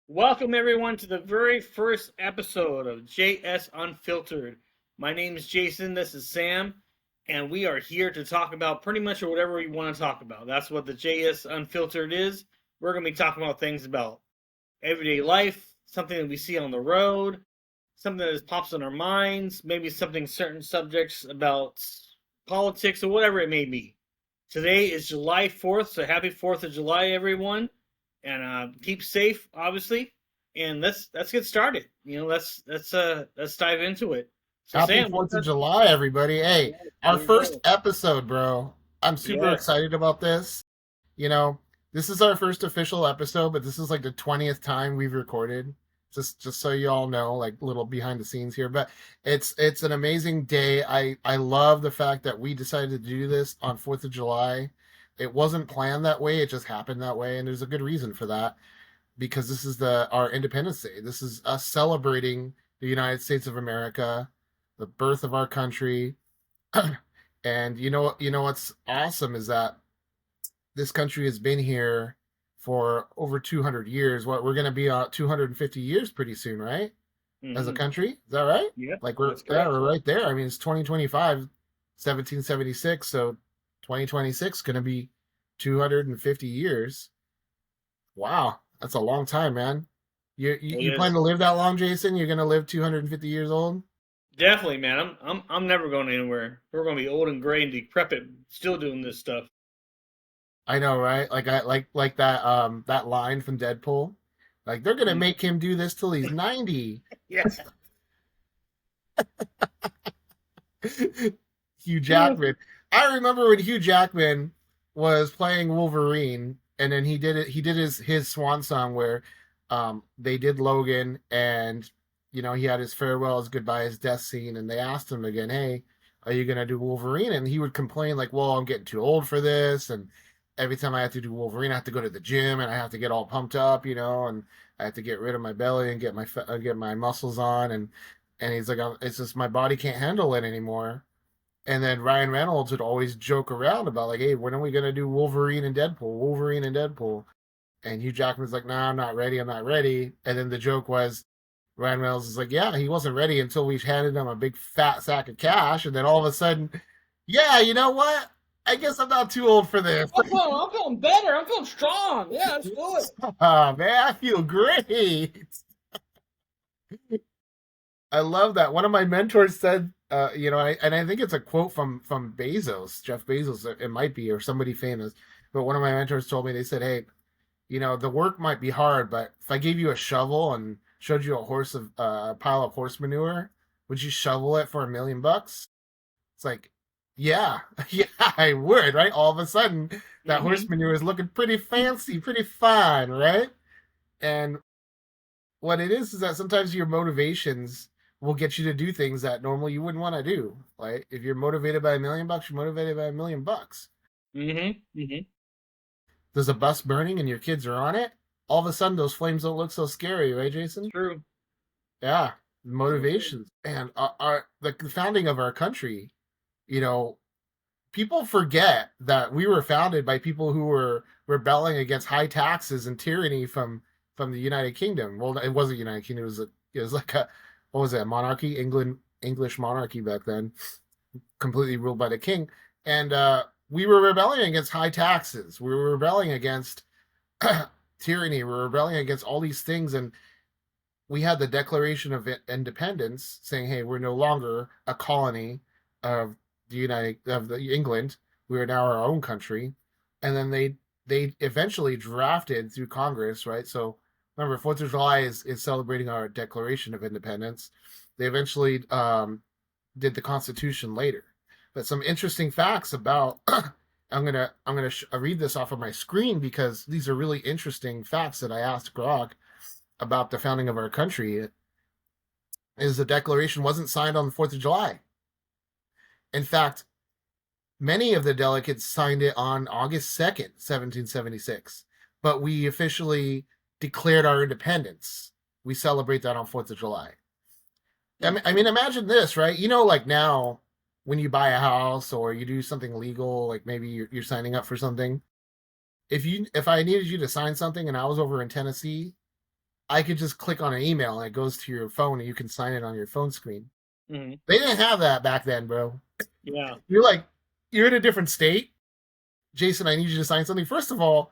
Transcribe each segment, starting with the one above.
Welcome everyone to the very first episode of JS Unfiltered. My name is Jason, this is Sam, and we are here to talk about pretty much whatever we want to talk about. That's what the JS Unfiltered is. We're going to be talking about things about everyday life, something that we see on the road, something that just pops in our minds, maybe something certain subjects about politics or whatever it may be. Today is July 4th, so happy 4th of July, everyone. And keep safe, obviously. And let's get started. Let's dive into it. So Happy Sam, what's 4th of up? July, everybody. Hey, Yes, our there you first go. episode, bro. I'm super Yes. excited about this. You know, this is our first official episode, but this is like the 20th time we've recorded. Just so you all know, like little behind the scenes here. But it's an amazing day. I love the fact that we decided to do this on 4th of July. It wasn't planned that way, it just happened that way, and there's a good reason for that because this is the our Independence Day. This is us celebrating the United States of America, the birth of our country. And you know what's awesome is that this country has been here for over 200 years. What we're going to be 250 years pretty soon, right? As a Mm-hmm. country, is that right? Yeah, Like we're that's yeah, correct. we're right there. I mean, it's 2025, 1776, so 2026 going to be 250 years. Wow, that's a long time, man. You It plan is to live that long, Jason? You're gonna live 250 years old? definitely, man. I'm never going anywhere. We're going to be old and gray and decrepit, still doing this stuff. I know, right? Like I like that line from Deadpool. Like they're gonna Mm. make him do this till he's 90. Yeah. Hugh Jackman. I remember when Hugh Jackman was playing Wolverine, and then he did his swan song where they did Logan, and he had his farewell, his goodbye, his death scene, and they asked him again, hey, are you gonna do Wolverine? And he would complain like, well, I'm getting too old for this, and every time I have to do Wolverine, I have to go to the gym and I have to get all pumped up, and I have to get rid of my belly and get my muscles on, and he's like, it's just my body can't handle it anymore. And then Ryan Reynolds would always joke around about like, hey, when are we gonna do Wolverine and Deadpool? Wolverine and Deadpool. And Hugh Jackman's like, nah, I'm not ready. I'm not ready. And then the joke was Ryan Reynolds is like, yeah, he wasn't ready until we handed him a big fat sack of cash. And then all of a sudden, yeah, you know what? I guess I'm not too old for this. I'm feeling better. I'm feeling strong. Yeah, let's do it. Oh, man, I feel great. I love that. One of my mentors said, and I think it's a quote from Bezos, Jeff Bezos. It might be, or somebody famous. But one of my mentors told me, they said, "Hey, the work might be hard, but if I gave you a shovel and showed you a pile of horse manure, would you shovel it for $1 million?" It's like, yeah, yeah, I would, right? All of a sudden, that horse Mm-hmm. manure is looking pretty fancy, pretty fine, right? And what it is that sometimes your motivations will get you to do things that normally you wouldn't want to do. Like if you're motivated by $1 million, you're motivated by $1 million. Mm-hmm. Mm-hmm. There's a bus burning and your kids are on it. All of a sudden, those flames don't look so scary, right, Jason? True. Yeah, True. motivations and the founding of our country. You know, people forget that we were founded by people who were rebelling against high taxes and tyranny from the United Kingdom. Well, it wasn't United Kingdom. It was like a what was it? A monarchy, English monarchy back then, completely ruled by the king. And we were rebelling against high taxes. We were rebelling against tyranny. We were rebelling against all these things, and we had the Declaration of Independence saying, "Hey, we're no longer a colony of the England. We are now our own country." And then they eventually drafted through Congress, right? So remember, 4th of July is celebrating our Declaration of Independence. They eventually did the Constitution later. But some interesting facts about I'm gonna read this off of my screen because these are really interesting facts that I asked Grok about the founding of our country. Is the Declaration wasn't signed on the 4th of July. In fact, many of the delegates signed it on August 2nd, 1776, but we officially declared our independence. We celebrate that on 4th of July. I mean, imagine this, right? Like now, when you buy a house or you do something legal, like maybe you're signing up for something. If I needed you to sign something and I was over in Tennessee, I could just click on an email and it goes to your phone and you can sign it on your phone screen. Hmm. They didn't have that back then, bro. Yeah. You're like, you're in a different state. Jason, I need you to sign something. First of all,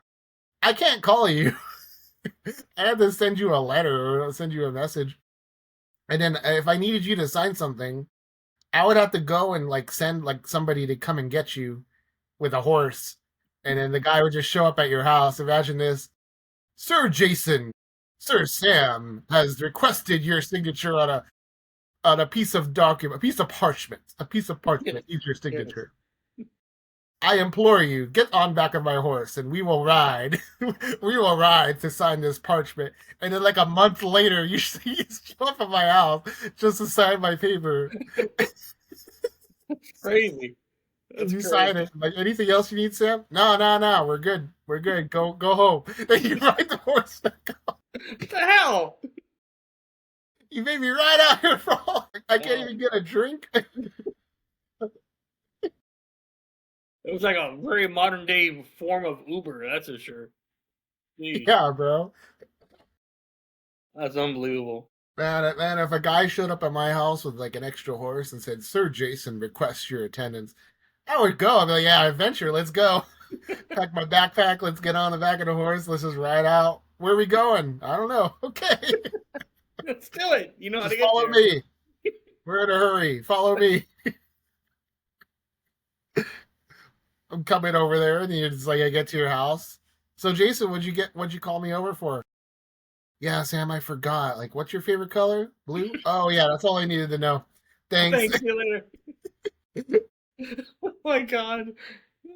I can't call you. I have to send you a letter or send you a message. And then if I needed you to sign something, I would have to go and like send like somebody to come and get you with a horse. And then the guy would just show up at your house. Imagine this. Sir Jason, Sir Sam has requested your signature on a piece of document, a piece of parchment. A piece of Yes. parchment needs your Yes. signature. I implore you, get on back of my horse and we will ride. We will ride to sign this parchment. And then like a month later, you show up at my house just to sign my paper. Crazy. That's You crazy. sign it. Like anything else you need, Sam? No, no, no. We're good. We're good. Go home. Then you ride the horse back up. What the hell? You made me ride out here for all. I can't even get a drink. It was like a very modern day form of Uber, that's for sure. Jeez, Yeah, bro. that's unbelievable. Man, if a guy showed up at my house with like an extra horse and said, Sir Jason requests your attendance, I would go. I'd be like, yeah, adventure, let's go. Pack my backpack, let's get on the back of the horse, let's just ride out. Where are we going? I don't know. Okay. Let's do it. You know how Just to get follow there. me. We're in a hurry. Follow me. I'm coming over there, and it's like I get to your house. So Jason, what'd you call me over for? Yeah, Sam, I forgot. Like, what's your favorite color? Blue? Oh yeah, that's all I needed to know. Thanks. Thanks, see you later. Oh my god.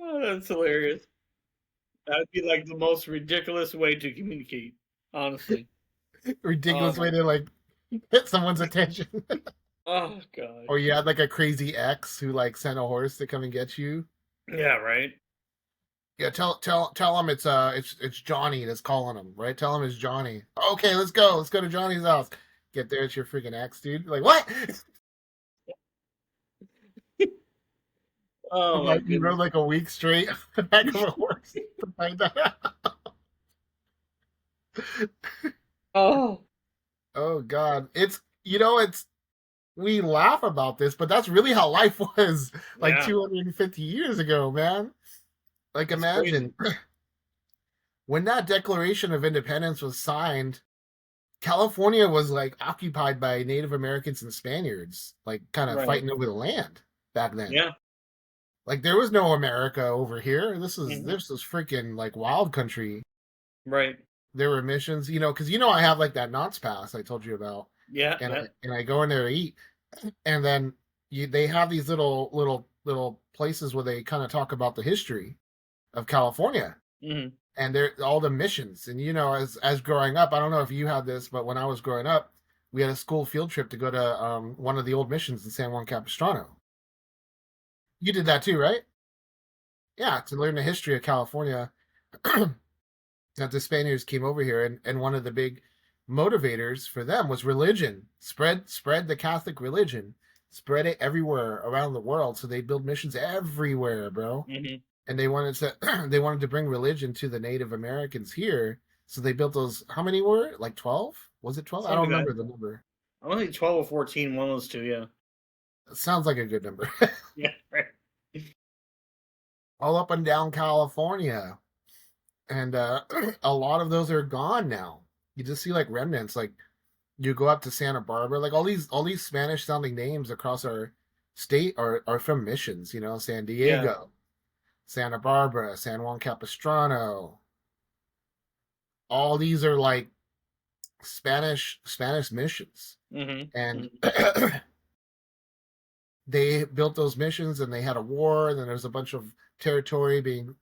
Oh, that's hilarious. That would be like the most ridiculous way to communicate, honestly. Ridiculous Oh way my, to like get someone's attention. oh god. Or you had like a crazy ex who like sent a horse to come and get you. Yeah, right? Yeah, tell him it's Johnny that's calling him, right? Tell him it's Johnny. Okay, let's go. Let's go to Johnny's house. Get there, it's your freaking ex, dude. Like what? Oh my Like you rode goodness. like a week straight on the back of a horse to find that out. Oh, Oh God, it's we laugh about this, but that's really how life was like yeah. 250 years ago, man. Like It's crazy. imagine when that Declaration of Independence was signed, California was like occupied by Native Americans and Spaniards, like kind of Right. fighting over the land back then. Yeah. Like there was no America over here. Hmm. This was freaking like wild country. Right. There were missions, because I have like that Knott's Pass I told you about, Yeah. and Yeah. I go in there to eat, and then they have these little places where they kind of talk about the history of California Hmm. and they're all the missions. And as growing up, I don't know if you had this, but when I was growing up, we had a school field trip to go to one of the old missions in San Juan Capistrano. You did that too, right? Yeah, to learn the history of California. That the Spaniards came over here, and one of the big motivators for them was religion. Spread the Catholic religion, spread it everywhere around the world. So they build missions everywhere, bro. Hmm. And they wanted to they wanted to bring religion to the Native Americans here. So they built those. How many were it? Like 12? Was it 12? I don't Something like remember that. the number. I want to say 12 or 14, one of those two, yeah. It sounds like a good number. Yeah, right. All up and down California, and a lot of those are gone now. You just see like remnants. Like you go up to Santa Barbara, like all these Spanish sounding names across our state are from missions. San Yeah. Diego, Santa Barbara, San Juan Capistrano. All these are like Spanish missions, Hmm. and Hmm. they built those missions, and they had a war, and then there's a bunch of territory being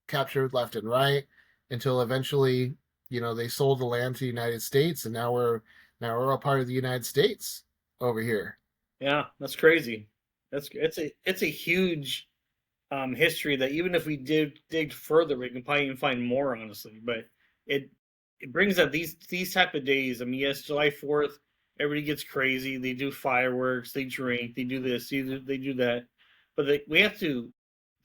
captured left and right until eventually, they sold the land to the United States, and now we're all part of the United States over here. Yeah, that's crazy. It's a huge history that even if we did dig further, we can probably even find more, honestly. But it it brings up these type of days. I mean, yes, July 4th, everybody gets crazy. They do fireworks, they drink, they do this, they do that. But we have to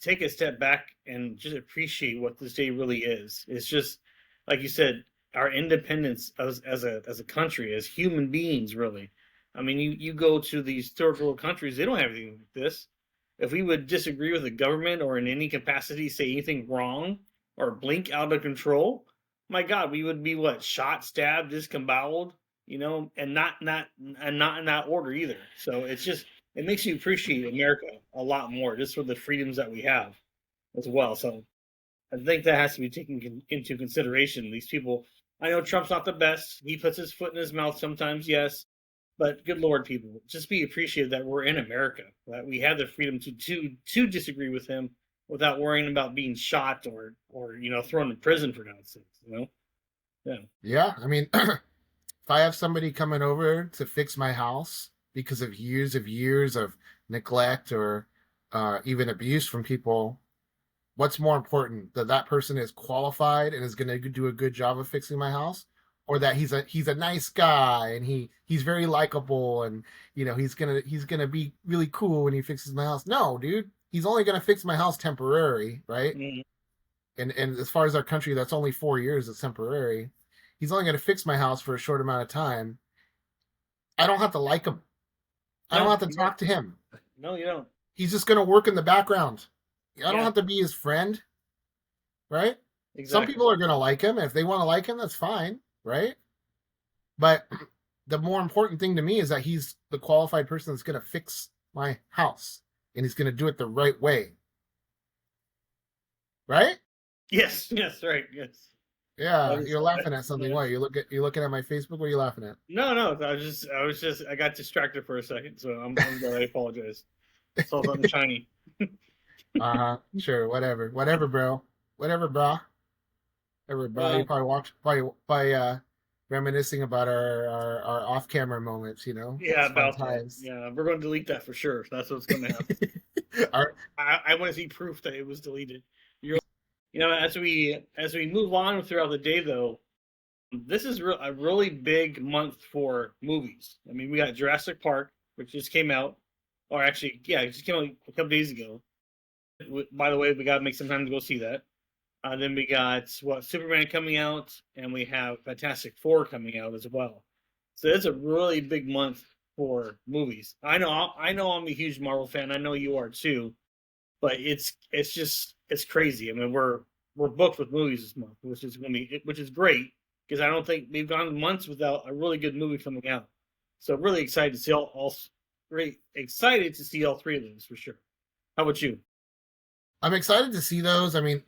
take a step back and just appreciate what this day really is. It's just like you said. our independence as a country, as human beings, really. I mean, you go to these third world countries, they don't have anything like this. If we would disagree with the government or in any capacity say anything wrong or blink out of control, my God, we would be what, shot, stabbed, disemboweled, and not in that order either. So it's just it makes you appreciate America a lot more just for the freedoms that we have as well. So I think that has to be taken into consideration. These people, I know Trump's not the best. He puts his foot in his mouth sometimes, yes. But good Lord, people, just be appreciative that we're in America, that we have the freedom to disagree with him without worrying about being shot or thrown in prison for God's sakes. Yeah. Yeah, I mean, if I have somebody coming over to fix my house because of years of neglect or even abuse from people, what's more important, that that person is qualified and is going to do a good job of fixing my house, or that he's a nice guy and he's very likable and he's gonna be really cool when he fixes my house? No, dude, he's only going to fix my house temporary, right? Mm-hmm. And as far as our country, that's only 4 years. It's temporary. He's only going to fix my house for a short amount of time. I don't have to like him. I don't No, have to talk to him. no, you don't. He's just going to work in the background. I don't Yeah, have to be his friend, right? Some exactly. people are going to like him. If they want to like him, that's fine, right? But the more important thing to me is that he's the qualified person that's going to fix my house, and he's going to do it the right way, right? Yes, yes, right, yes. That Yeah, is, you're laughing at something. yeah. What you're looking at my Facebook? What are you laughing at? No, no. I got distracted for a second, so I'm glad. I apologize. Saw something shiny. Uh-huh. Sure, whatever, bro. Whatever, bro. Whatever, bro. You Well, probably watch by reminiscing about our off-camera moments. yeah, It's fun about that. times. Yeah, we're going to delete that for sure. That's what's going to happen. Our, I want to see proof that it was deleted. As we move on throughout the day, though, this is a really big month for movies. I mean, we got Jurassic Park, which just came out, or actually, yeah, it just came out a couple days ago. By the way, we got to make some time to go see that. Then we got Superman coming out, and we have Fantastic Four coming out as well. So it's a really big month for movies. I know, I'm a huge Marvel fan. I know you are too, but it's crazy. I mean, we're booked with movies this month, which is great because I don't think we've gone months without a really good movie coming out. So really excited to see great excited to see all three of those for sure. How about you? I'm excited to see those. I mean,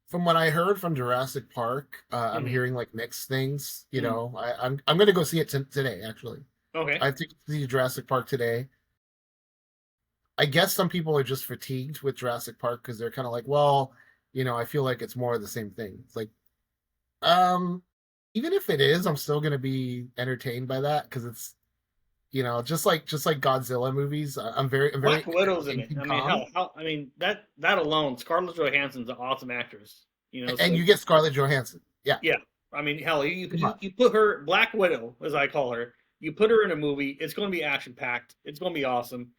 from what I heard from Jurassic Park, I'm Mm-hmm. hearing like mixed things. Mm-hmm. I'm going to go see it today. Actually, Okay. I have to see Jurassic Park today. I guess some people are just fatigued with Jurassic Park because they're kind of like, well, I feel like it's more of the same thing. It's like, um, even if it is, I'm still gonna be entertained by that because it's, just like Godzilla movies. I'm very Black Widow's in entertained it. and I mean, calm. I mean that alone, Scarlett Johansson's an awesome actress. And So you get Scarlett Johansson. Yeah, yeah. I mean, hell, you come you, on. you put her Black Widow, as I call her. You put her in a movie. It's going to be action packed. It's going to be awesome.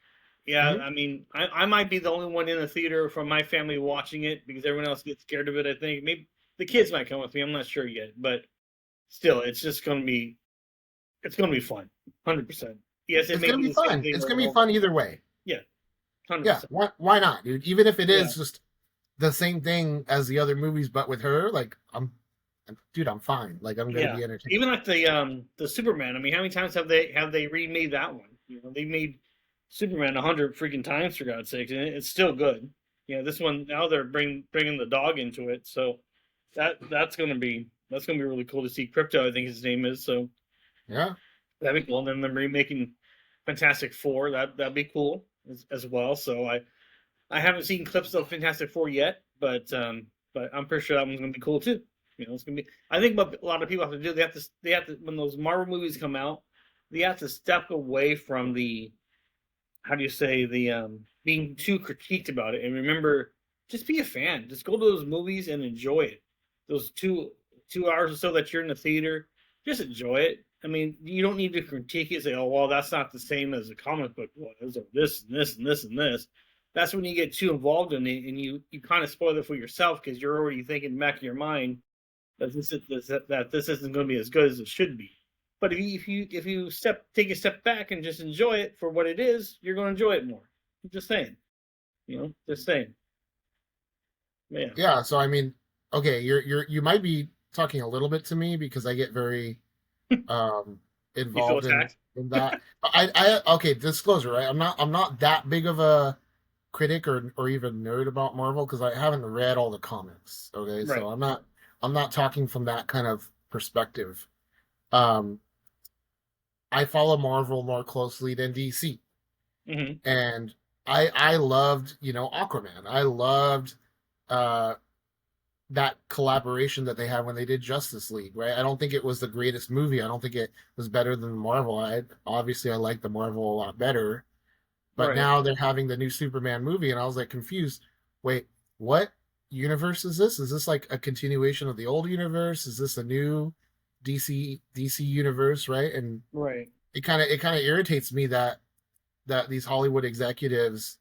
Yeah, Hmm. I mean, I might be the only one in the theater from my family watching it because everyone else gets scared of it. I think maybe the kids might come with me. I'm not sure yet, but still, it's going to be fun. 100%. Yes, it It's may gonna be be the same fun. thing It's over gonna and be over. fun either way. Yeah, Yeah, 100%. why not, dude? Even if it Yeah. is just the same thing as the other movies, but with her, like dude, I'm fine. Like I'm gonna Yeah, be entertained. even like the Superman. I mean, how many times have they remade that one? They made Superman 100 freaking times for God's sake, and it's still good. This one now they're bringing the dog into it, so that's gonna be really cool to see. Crypto, I think his name is. So Yeah. that'd be cool. And then them remaking Fantastic Four. That'd be cool as well. So I haven't seen clips of Fantastic Four yet, but I'm pretty sure that one's gonna be cool too. It's gonna be. I think what a lot of people have to do, they have to when those Marvel movies come out, they have to step away from the how do you say the being too critiqued about it and remember just be a fan. Just go to those movies and enjoy it. Those 2 hours or so that you're in the theater, just enjoy it. I mean, you don't need to critique it. Say, "Oh, well, that's not the same as a comic book was, or this and this and this and this." That's when you get too involved in it, and you kind of spoil it for yourself because you're already thinking back in your mind. that this isn't going to be as good as it should be. But if you take a step back and just enjoy it for what it is, you're going to enjoy it more. I'm just saying, just saying. Yeah. Yeah, so I mean, okay, you might be talking a little bit to me because I get very um You feel involved attacked? in that. I okay, disclosure, right? I'm not that big of a critic or even nerd about Marvel because I haven't read all the comics. Okay, Right. so I'm not talking from that kind of perspective. Um, I follow Marvel more closely than DC, Mm-hmm. and I loved Aquaman. I loved uh that collaboration that they had when they did Justice League, right? I don't think it was the greatest movie. I don't think it was better than Marvel. I like the Marvel a lot better. But Right. now they're having the new Superman movie, and I was like confused. Wait, what universe is this? Is this like a continuation of the old universe? Is this a new DC universe, right? And Right. it kind of irritates me that these Hollywood executives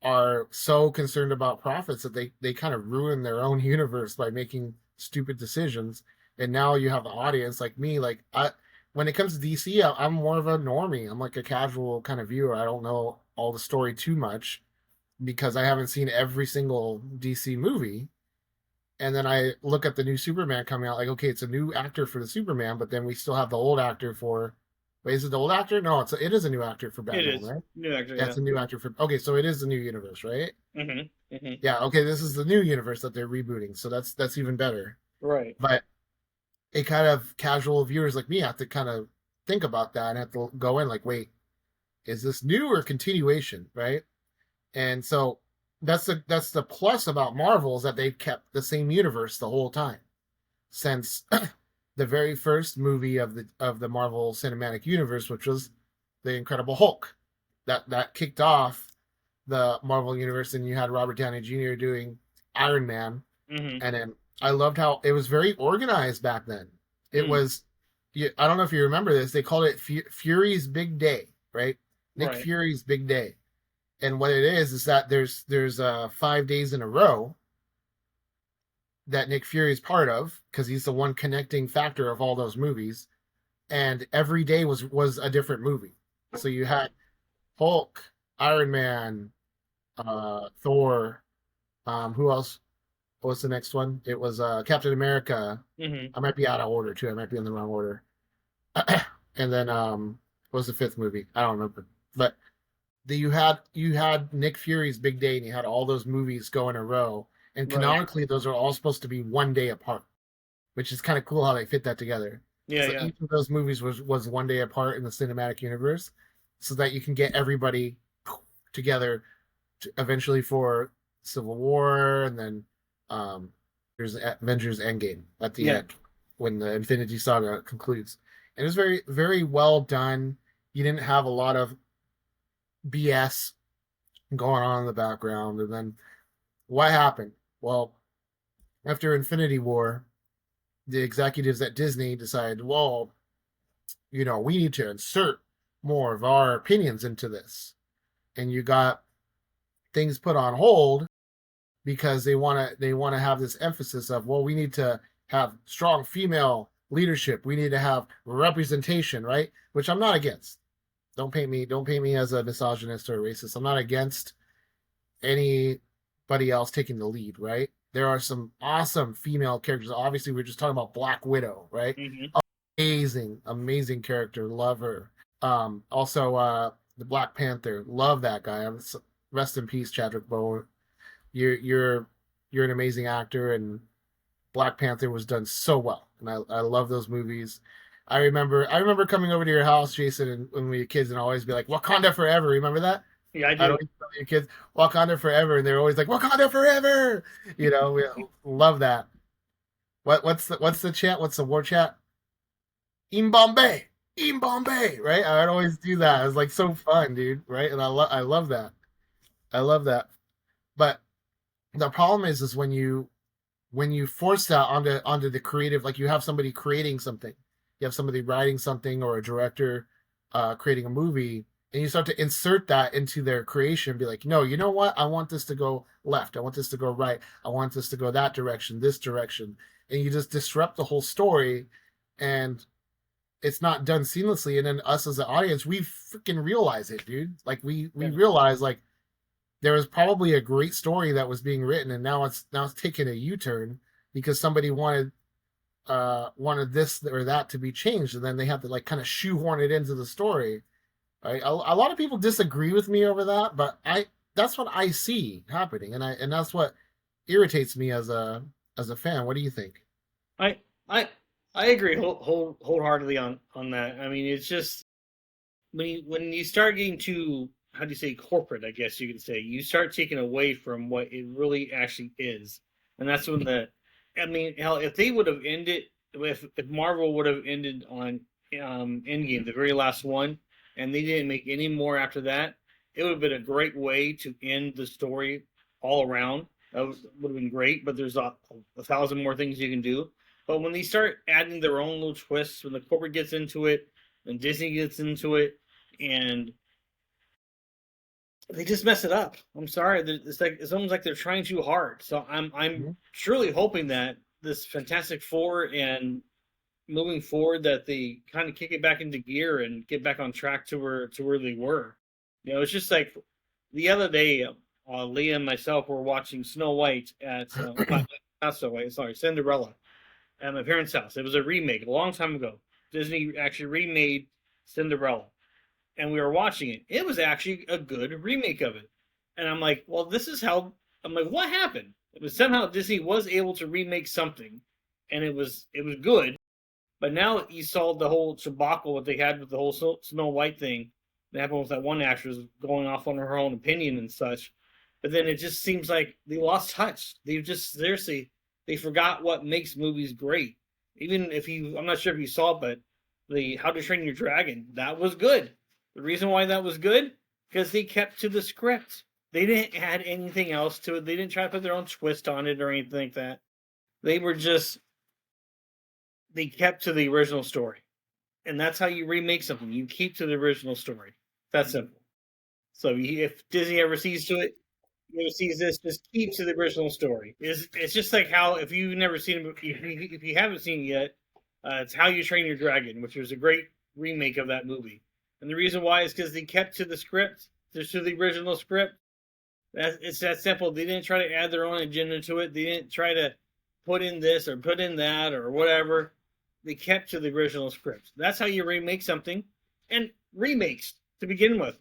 are so concerned about profits that they kind of ruin their own universe by making stupid decisions. And now you have the audience like me, like I when it comes to DC, I'm more of a normie. I'm like a casual kind of viewer. I don't know all the story too much because I haven't seen every single DC movie. And then I look at the new Superman coming out, like, okay, it's a new actor for the Superman, but then we still have the old actor for. Wait, is it the old actor? No, it is a new actor for It Batman, is. right? New actor, Yeah, yeah. it's a new actor for. Okay, so it is the new universe, right? Mm-hmm. Mm-hmm. Yeah, okay, this is the new universe that they're rebooting, so that's even better. Right. But a kind of casual viewers like me have to kind of think about that and have to go in like, wait, is this new or continuation, right? And so that's the plus about Marvel is that they've kept the same universe the whole time since the very first movie of the Marvel Cinematic Universe, which was the Incredible Hulk. That kicked off the Marvel Universe, and you had Robert Downey Jr. doing Iron Man, Mm-hmm. and then I loved how it was very organized back then. It Mm. was, I don't know if you remember this. They called it Fury's Big Day, right? Nick Right. Fury's Big Day, and what it is that there's 5 days in a row that Nick Fury is part of because he's the one connecting factor of all those movies, and every day was a different movie. So you had Hulk, Iron Man, Thor. Who else? What's the next one? It was Captain America. Mm-hmm. I might be out of order too. I might be in the wrong order. And then what was the fifth movie? I don't remember. But you had Nick Fury's Big Day, and you had all those movies go in a row. And Right. canonically, those are all supposed to be one day apart, which is kind of cool how they fit that together. Yeah. So Yeah. each of those movies was one day apart in the cinematic universe, so that you can get everybody together eventually for Civil War, and then um, there's Avengers Endgame at the Yeah. end when the Infinity Saga concludes. And it was very, very well done. You didn't have a lot of BS going on in the background. And then what happened? Well, after Infinity War, the executives at Disney decided, well, we need to insert more of our opinions into this. And you got things put on hold because they want to have this emphasis of, well, we need to have strong female leadership, we need to have representation, right? Which I'm not against. Don't paint me as a misogynist or a racist. I'm not against anybody else taking the lead, right? There are some awesome female characters. Obviously we're just talking about Black Widow, right? Mm-hmm. Amazing character, love her. Also the Black Panther, love that guy. Rest in peace, Chadwick Boseman. You're an amazing actor, and Black Panther was done so well, and I love those movies. I remember coming over to your house, Jason, and when we were kids, and always be like Wakanda forever. Remember that? Yeah, I I'd do. always tell your kids Wakanda forever, and they're always like Wakanda forever. We love that. What's the chant? What's the war chant? In Bombay, in Bombay, right? I'd always do that. It was like so fun, dude, right? And I love that. I love that. But the problem is when you force that onto the creative, like you have somebody creating something, you have somebody writing something, or a director creating a movie, and you start to insert that into their creation, be like, no, you know what, I want this to go left, I want this to go right, I want this to go that direction, this direction, and you just disrupt the whole story, and it's not done seamlessly. And then us as an audience, we freaking realize it, dude. Like we Yeah. realize like there was probably a great story that was being written, and now it's taking a U-turn because somebody wanted this or that to be changed, and then they have to like kind of shoehorn it into the story. Right? A lot of people disagree with me over that, but I that's what I see happening, and that's what irritates me as a fan. What do you think? I I I agree wholeheartedly on that. I mean, it's just when you start getting too, how do you say, corporate, I guess you could say, you start taking away from what it really actually is, and that's when the, I mean, hell, if they would have ended, if Marvel would have ended on Endgame, the very last one, and they didn't make any more after that, it would have been a great way to end the story all around. That would have been great, but there's a thousand more things you can do. But when they start adding their own little twists, when the corporate gets into it, and Disney gets into it, and they just mess it up. I'm sorry. It's almost like they're trying too hard. So I'm Mm-hmm. truly hoping that this Fantastic Four and moving forward that they kind of kick it back into gear and get back on track to where they were. You know, it's just like the other day, Leah and myself were watching Snow White at not Snow White, sorry, Cinderella at my parents' house. It was a remake a long time ago. Disney actually remade Cinderella, and we were watching it. It was actually a good remake of it. And I'm like, well, this is how. I'm like, what happened? It was somehow Disney was able to remake something, and it was good. But now you saw the whole debacle what they had with the whole Snow White thing. That happened with that one actress going off on her own opinion and such. But then it just seems like they lost touch. They just seriously they forgot what makes movies great. Even if I'm not sure if you saw it, but the How to Train Your Dragon, that was good. The reason why that was good because they kept to the script. They didn't add anything else to it. They didn't try to put their own twist on it or anything like that. They were just they kept to the original story, and that's how you remake something. You keep to the original story. That's simple. So if Disney ever sees to it, ever sees this, just keep to the original story. It's just like how if you've never seen it, if you haven't seen it yet, it's How You Train Your Dragon, which was a great remake of that movie. And the reason why is because they kept to the script, just to the original script. It's that simple. They didn't try to add their own agenda to it. They didn't try to put in this or put in that or whatever. They kept to the original script. That's how you remake something. And remakes to begin with.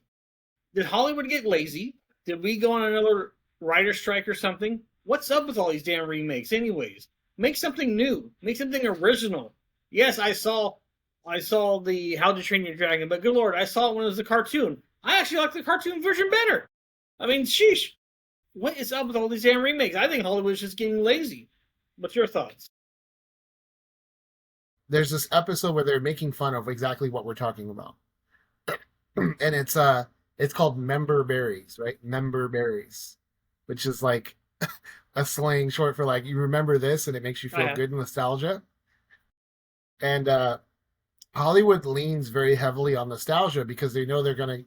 Did Hollywood get lazy? Did we go on another writer strike or something? What's up with all these damn remakes, anyways? Make something new. Make something original. Yes, I saw the How to Train Your Dragon, but good lord, I saw it when it was a cartoon. I actually like the cartoon version better. I mean, sheesh. What is up with all these damn remakes? I think Hollywood's just getting lazy. What's your thoughts? There's this episode where they're making fun of exactly what we're talking about. And it's called member berries, right? Member berries, which is like a slang short for like you remember this and it makes you feel good nostalgia. And Hollywood leans very heavily on nostalgia because they know they're gonna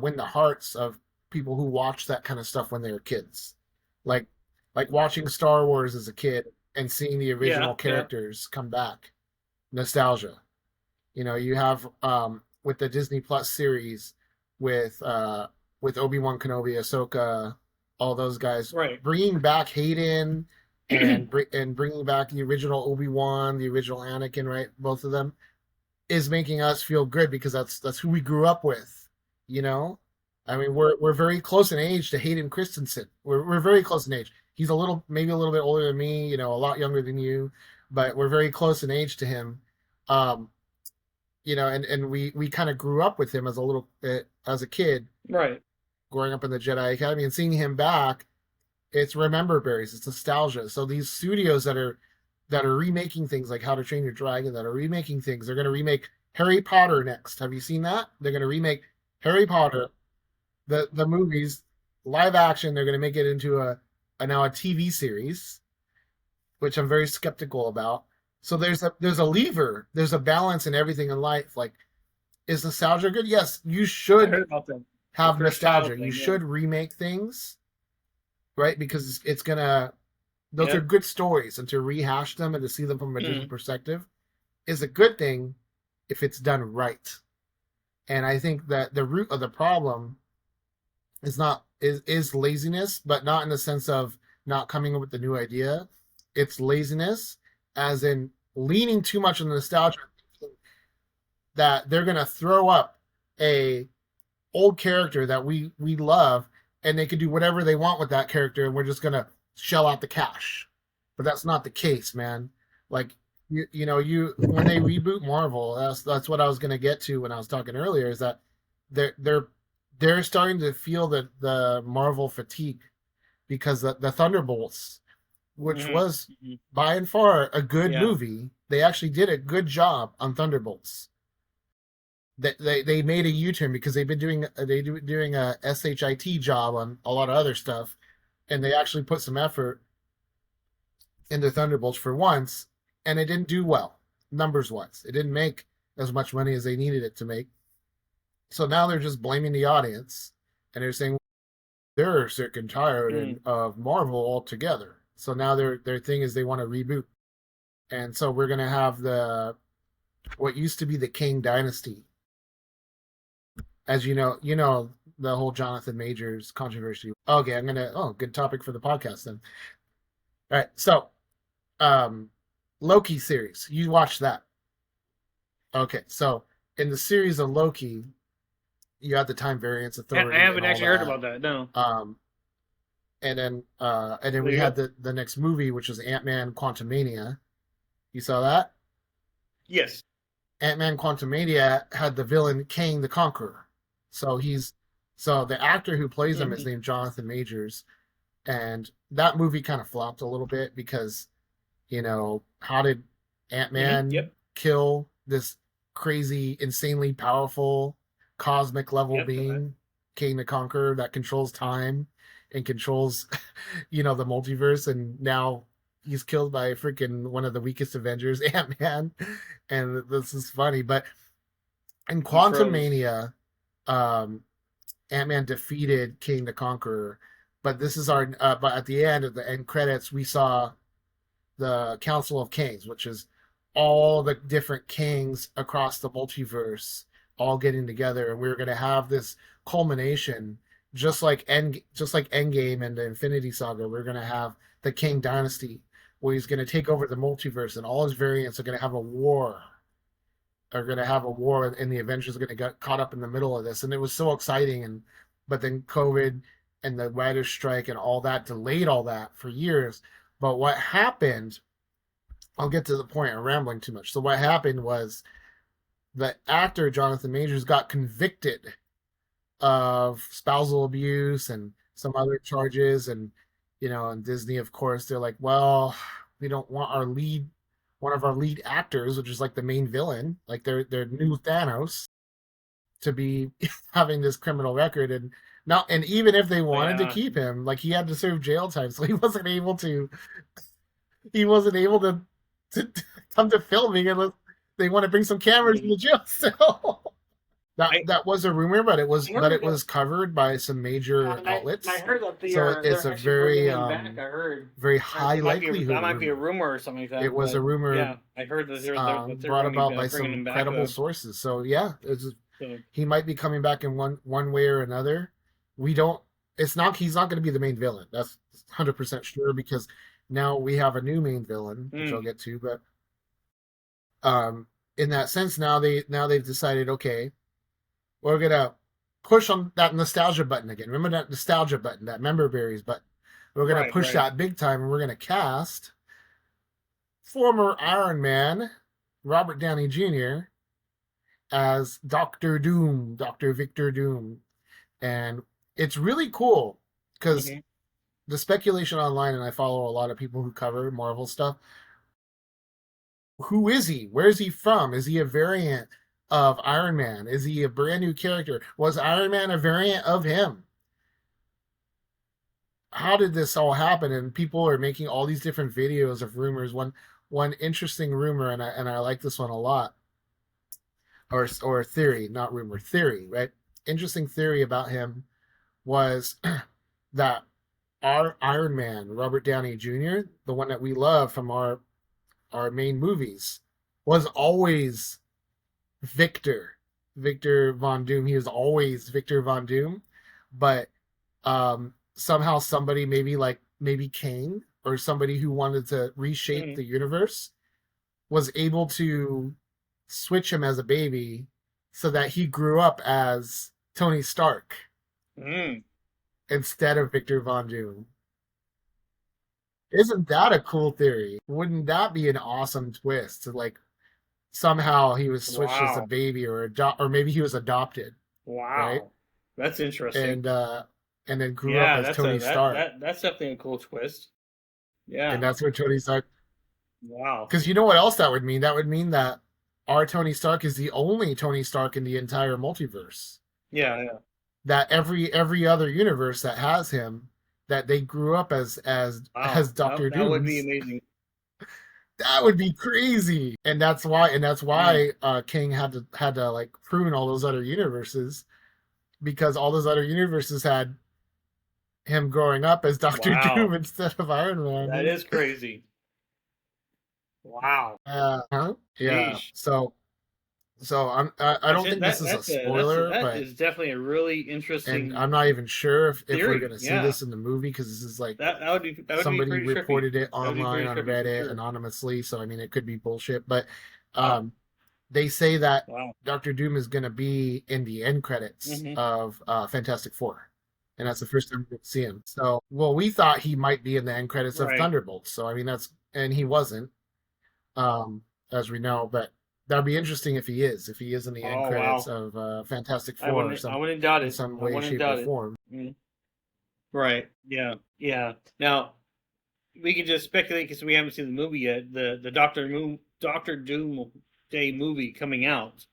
win the hearts of people who watch that kind of stuff when they were kids, like like watching Star Wars as a kid and seeing the Yeah, original yeah, characters come back. Nostalgia. You have with the Disney Plus series with Obi-Wan Kenobi, Ahsoka, all those guys right. bringing back Hayden and bringing back the original Obi-Wan, the original Anakin, right? Both of them is making us feel good because that's who we grew up with, you know? I mean, we're very close in age to Hayden Christensen. We're very close in age. He's maybe a little bit older than me, a lot younger than you, but we're very close in age to him. Um, and we kind of grew up with him as a kid Right. growing up in the Jedi Academy and seeing him back. It's remember berries. It's nostalgia. So these studios that are remaking things like How to Train Your Dragon, that are remaking things, they're going to remake Harry Potter next. Have you seen that? They're going to remake Harry Potter, the movies, live action. They're going to make it into now a TV series, which I'm very skeptical about. So there's a lever, there's a balance in everything in life. Like Is nostalgia good? Yes, you I should heard about them. The have first child nostalgia. You thing. Yeah. should remake things, right? Because it's gonna. Those are Yep. good stories, and to rehash them and to see them from a different Mm. perspective is a good thing if it's done right. And I think that the root of the problem is not is laziness, but not in the sense of not coming up with the new idea. It's laziness, as in leaning too much on the nostalgia that they're gonna throw up a old character that we love, and they can do whatever they want with that character, and we're just gonna shell out the cash. But that's not the case, man. Like you when they reboot Marvel, that's what I was gonna get to when I was talking earlier, is that they're they're they're starting to feel the Marvel fatigue because the Thunderbolts, which Hmm. was Hmm. by and far a good Yeah. movie, they actually did a good job on Thunderbolts. They made a U-turn because they've been doing a shit job on a lot of other stuff, and they actually put some effort into Thunderbolts for once, and it didn't do well numbers wise. It didn't make as much money as they needed it to make. So now they're just blaming the audience, and they're saying they're sick and tired Mm. of Marvel altogether. So now their thing is they want to reboot, and so we're gonna have the what used to be the King Dynasty. As you know the whole Jonathan Majors controversy. Okay, I'm gonna. Oh, good topic for the podcast then. All right, so um, Loki series. You watched that? Okay, so in the series of Loki, you had the time variance I authority and haven't all actually heard that. about that. No. Um, and then There we you had go. the next movie, which was Ant-Man Quantumania. You saw that? Yes. Ant-Man Quantumania had the villain Kang the Conqueror. So the actor who plays him is Hmm. named Jonathan Majors, and that movie kind of flopped a little bit because how did Hmm. Ant-Man Yep. kill this crazy, insanely powerful cosmic level Yep. being, King the Conqueror, that controls time and controls the multiverse, and now he's killed by freaking one of the weakest Avengers, Ant-Man. And this is funny, but in He Quantum froze. Mania, um Ant-Man defeated King the Conqueror. But at the end of the end credits, we saw the Council of Kings, which is all the different kings across the multiverse all getting together, and we're going to have this culmination, just like Endgame and the Infinity Saga. We're going to have the King Dynasty, where he's going to take over the multiverse, and all his variants are going to have a war. Are going to have a war, and the Avengers are going to get caught up in the middle of this. And it was so exciting, but then COVID and the writers' strike and all that delayed all that for years. But what happened, I'll get to the point. I'm rambling too much. So what happened was the actor Jonathan Majors got convicted of spousal abuse and some other charges, and Disney, of course, they're like, well, we don't want one of our lead actors, which is like the main villain, like their new Thanos, to be having this criminal record. And even if they Oh wanted to yeah. keep him, like, he had to serve jail time, so he wasn't able to come to filming unless they want to bring some cameras in Mm. the jail. So that I that was a rumor, but it was I but heard it that. was covered by some major And I outlets. heard that So it's they're a actually bringing very him back. I heard. very high It might be likelihood that might be a rumor. rumor or something like It that. was a But rumor yeah, I heard that they're brought going to about be by bringing some him back. credible sources. So yeah, So he might be coming back in one way or another. We don't. It's not. He's not going to be the main villain. That's 100% sure, because now we have a new main villain, which I'll mm. get to. But um, in that sense, now they've decided, okay, we're gonna push on that nostalgia button again. Remember that nostalgia button, that member berries button. We're gonna Right. push Right. that big time, and we're gonna cast former Iron Man Robert Downey Jr. as Doctor Doom, Doctor Victor Doom, and it's really cool because Hmm. the speculation online, and I follow a lot of people who cover Marvel stuff. Who is he? Where is he from? Is he a variant of Iron Man? Is he a brand new character? Was Iron Man a variant of him? How did this all happen? And people are making all these different videos of rumors. One interesting rumor, and I like this one a lot, or theory, not rumor, theory, right? Interesting theory about him was that our Iron Man, Robert Downey Jr., the one that we love from our main movies, was always Victor, Victor Von Doom. He was always Victor Von Doom, but somehow somebody, maybe Kang or somebody who wanted to reshape Mm, the universe, was able to switch him as a baby so that he grew up as Tony Stark mm. instead of Victor Von Doom. Isn't that a cool theory? Wouldn't that be an awesome twist? To like somehow he was switched as a Wow. baby or maybe he was adopted, right? Wow. That's interesting. And and then grew up Yeah, as Tony Stark. that's definitely a cool twist. And Yeah. that's where Tony Stark, Wow. because you know what else that would mean? That would mean that our Tony Stark is the only Tony Stark in the entire multiverse. Yeah, yeah. That every other universe that has him, that they grew up as Wow. Doctor That would be Dooms. amazing. That would be crazy. And that's why Mm. King had to like prune all those other universes, because all those other universes had him growing up as Doctor Doom Wow. instead of Iron Man. That is crazy. Wow. Huh? Yeah. Sheesh. I That's don't it. think this is a spoiler, That but is definitely a really and interesting I'm not even sure if we're theory. gonna see Yeah. this in the movie, because this is like That would be somebody pretty trippy. reported it That would be online pretty on trippy for Reddit sure. anonymously, so I mean it could be bullshit, but Wow. um they say that Wow. Doctor Doom is going to be in the end credits Hmm. of Fantastic Four, and that's the first time we see him. So, well, we thought he might be in the end credits of Right. Thunderbolts. So, I mean, and he wasn't, as we know, but that'd be interesting if he is. If he is in the end Oh credits wow. of Fantastic Four or I wouldn't doubt in it. some I way, wouldn't shape, or doubt it. form. Mm. Right. Yeah. Yeah. Now we can just speculate because we haven't seen the movie yet. The Doctor Doom Day movie coming out.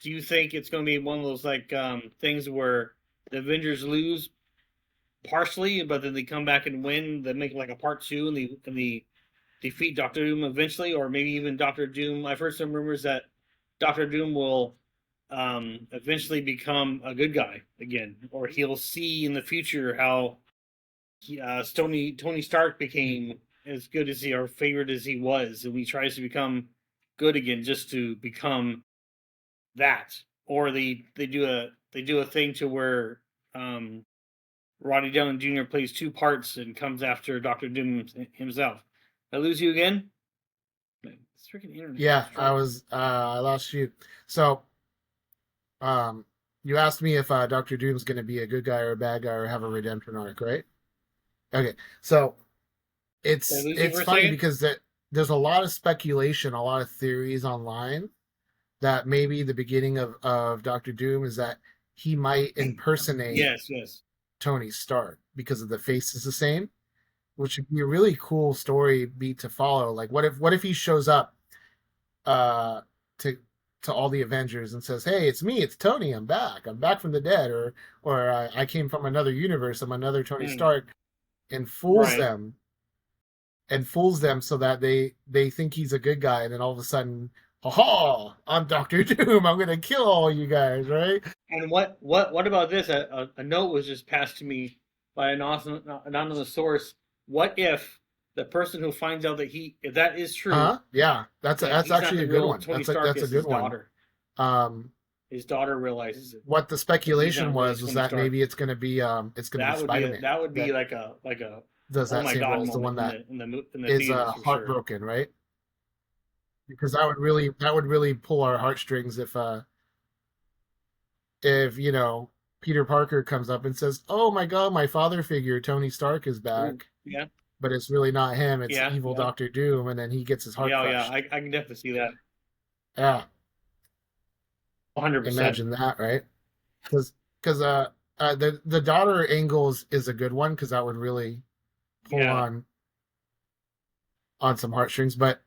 Do you think it's going to be one of those like things where the Avengers lose partially, but then they come back and win? They make like a part two, and they defeat Doctor Doom eventually, or maybe even Doctor Doom. I've heard some rumors that Doctor Doom will eventually become a good guy again, or he'll see in the future how Tony Stark became as good as he or favored as he was, and he tries to become good again just to become that. Or they do a thing to where Roddy Downey Jr. plays two parts and comes after Doctor Doom himself. Did I lose you again? This freaking internet Yeah, keeps dropping. I lost you. So, um, you asked me if Doctor Doom's going to be a good guy or a bad guy or have a redemption arc, right? Okay, so Did I it's lose you it's for a funny second? because there's a lot of speculation, a lot of theories online that maybe the beginning of Doctor Doom is that he might impersonate Yes, yes. Tony Stark because of the face is the same, which would be a really cool story beat to follow. Like what if he shows up uh to all the Avengers and says, "Hey, it's me, it's Tony. I'm back. I'm back from the dead," or I came from another universe. I'm another Tony Mm, Stark, and right. fools them so that they think he's a good guy, and then all of a sudden, ha! I'm Doctor Doom. I'm gonna kill all you guys, right? And what about this? A note was just passed to me by an anonymous source. What if the person who finds out that if that is true, Huh? Yeah, that that's he's not actually the a good real one. Tony Stark, That's a is good his one. daughter. Um, His daughter realizes it, what the that he's speculation not really was Tony that Stark. maybe it's gonna be Spider Man That would be that like a does oh that my same god role as the one moment that in the is theaters for sure. heartbroken, right? Because that would really pull our heartstrings if Peter Parker comes up and says, "Oh my God, my father figure Tony Stark is Ooh, back," yeah, but it's really not him; it's yeah, evil yeah, Doctor Doom, and then he gets his heart yeah, yeah. crushed. I can definitely see that. Yeah, 100%. imagine that, right? Because because the daughter angle is a good one because that would really pull Yeah. on some heartstrings, but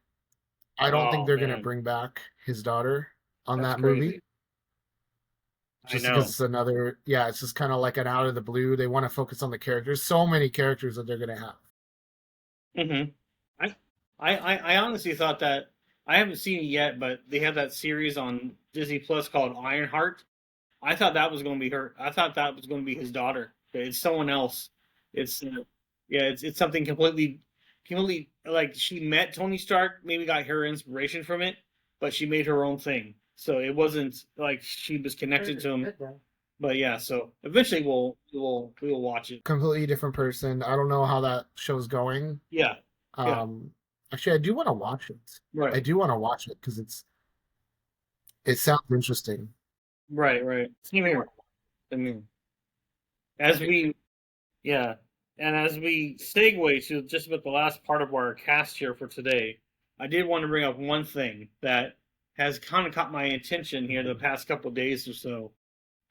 I don't think Oh they're gonna man, bring back his daughter on that's that movie. crazy. I Just because know. it's another, yeah, it's just kind of like an out of the blue. They want to focus on the characters. So many characters that they're gonna have. Hmm. I, I honestly thought that I haven't seen it yet, but they have that series on Disney Plus called Ironheart. I thought that was going to be her. I thought that was going to be his daughter. It's someone else. It's yeah, it's something completely like she met Tony Stark, maybe got her inspiration from it, but she made her own thing. So it wasn't like she was connected to him. But yeah, so eventually we will watch it. Completely different person. I don't know how that show's going. Yeah, yeah, Um, Actually, I do want to watch it. I right, do want to watch it because it sounds interesting. right. Same here. I mean, as we yeah, and as we segue to just about the last part of our cast here for today, I did want to bring up one thing that has kind of caught my attention here the past couple of days or so.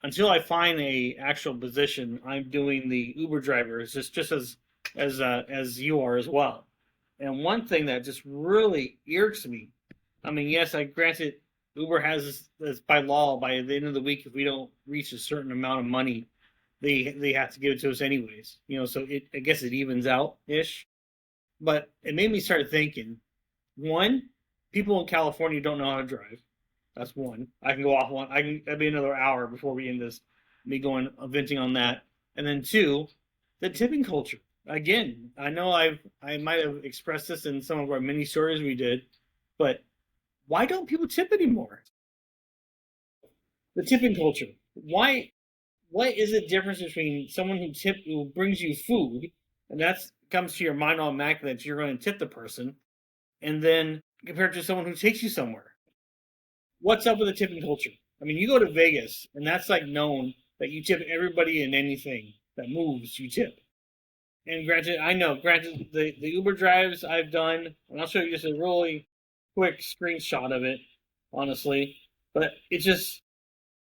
Until I find a actual position, I'm doing the Uber drivers just as you are as well. And one thing that just really irks me, I mean, yes, I granted Uber has this by law by the end of the week if we don't reach a certain amount of money, they have to give it to us anyways. So I guess it evens out ish. But it made me start thinking. One, people in California don't know how to drive. That's one. I can go off one. That'd be another hour before we end this. Me going venting on that. And then two, the tipping culture. Again, I know I might have expressed this in some of our mini stories we did, but why don't people tip anymore? The tipping culture. Why? What is the difference between someone who brings you food, and that comes to your mind automatically that you're going to tip the person, and then compared to someone who takes you somewhere? What's up with the tipping culture? I mean, you go to Vegas, and that's like known that you tip everybody and anything that moves, you tip. And granted, the Uber drives I've done, and I'll show you just a really quick screenshot of it, honestly. But it